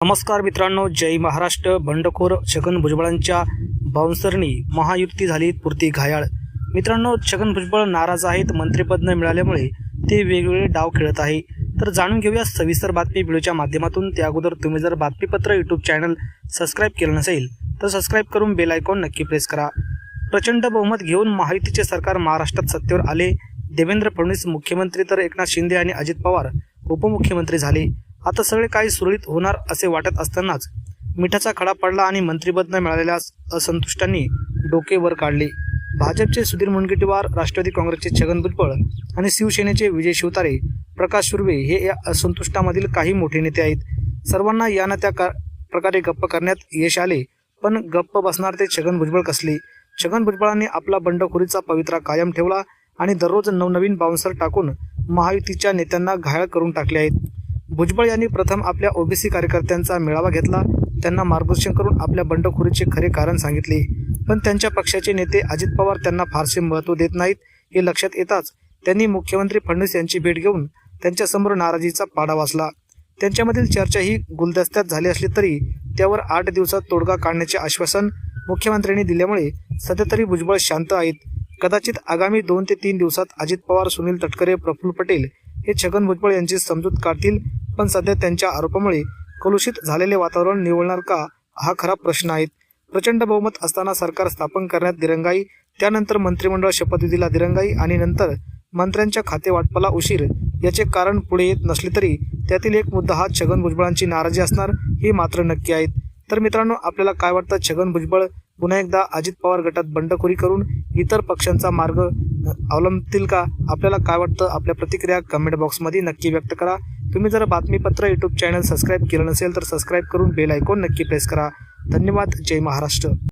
नमस्कार मित्रांनो, जय महाराष्ट्र. बंडखोर छगन भुजबळांच्या बाउन्सरनी महायुती झाली पुरती घायाळ. मित्रांनो, छगन भुजबळ नाराज आहेत. मंत्रिपद न मिळाल्यामुळे ते वेगवेगळे डाव खेळत आहे. तर जाणून घेऊया सविस्तर बातमी व्हिडिओच्या माध्यमातून. त्या अगोदर तुम्ही जर बातमीपत्र यूट्यूब चॅनल सबस्क्राईब केलं नसेल तर सबस्क्राईब करून बेल आयकॉन नक्की प्रेस करा. प्रचंड बहुमत घेऊन महायुतीचे सरकार महाराष्ट्रात सत्तेवर आले. देवेंद्र फडणवीस मुख्यमंत्री तर एकनाथ शिंदे आणि अजित पवार उपमुख्यमंत्री झाले. आता सगळे काही सुरळीत होणार असे वाटत असतानाच मिठाचा खडा पडला आणि मंत्रिपद न मिळालेल्या असंतुष्टांनी डोके वर काढले. भाजपचे सुधीर मुनगंटीवार, राष्ट्रवादी काँग्रेसचे छगन भुजबळ आणि शिवसेनेचे विजय शिवतारे, प्रकाश सुर्वे हे या असंतुष्टामधील काही मोठे नेते आहेत. सर्वांना या ना त्या प्रकारे गप्प करण्यात यश आले, पण गप्प बसणार ते छगन भुजबळ कसले. छगन भुजबळांनी आपला बंडखोरीचा पवित्रा कायम ठेवला आणि दररोज नवनवीन बाउन्सर टाकून महायुतीच्या नेत्यांना घायल करून टाकले आहेत. भुजबळ यांनी प्रथम आपल्या ओबीसी कार्यकर्त्यांचा मेळावा घेतला. त्यांना मार्गदर्शन करून आपल्या बंडखोरीचे खरे कारण सांगितले. पण त्यांच्या पक्षाचे नेते अजित पवार त्यांना फारसे महत्त्व देत नाहीत हे लक्षात येताच त्यांनी मुख्यमंत्री फडणवीस यांची भेट घेऊन त्यांच्यासमोर नाराजीचा पाडा वाचला. त्यांच्यामधील चर्चा ही गुलदस्त्यात झाली असली तरी त्यावर 8 दिवसात तोडगा काढण्याचे आश्वासन मुख्यमंत्र्यांनी दिल्यामुळे सध्या तरी भुजबळ शांत आहेत. कदाचित आगामी 2 ते 3 दिवसात अजित पवार, सुनील तटकरे, प्रफुल्ल पटेल हे छगन भुजबळ यांची समजूत काढतील. पण सध्या त्यांच्या आरोपामुळे कलुषित झालेले वातावरण निवळणार का, हा खरा प्रश्न आहे. प्रचंड बहुमत असताना सरकार स्थापन करण्यात दिरंगाई, त्यानंतर मंत्रिमंडळ शपथविधीला दिरंगाई आणि नंतर मंत्र्यांच्या खाते वाटपाला उशीर याचे कारण पुढे येत नसले तरी त्यातील एक मुद्दा हा छगन भुजबळांची नाराजी असणार हे मात्र नक्की आहे. तर मित्रांनो, आपल्याला काय वाटतं? छगन भुजबळ पुन्हा एकदा अजित पवार गटात बंडखोरी करून इतर पक्षांचा मार्ग अवलंबतील का? आपल्याला काय वाटतं? आपल्या प्रतिक्रिया कमेंट बॉक्समध्ये नक्की व्यक्त करा. तुम्ही जर बातमीपत्र यूट्यूब चॅनल सबस्क्राईब केलं नसेल तर सबस्क्राईब करून बेल आयकॉन नक्की प्रेस करा. धन्यवाद. जय महाराष्ट्र.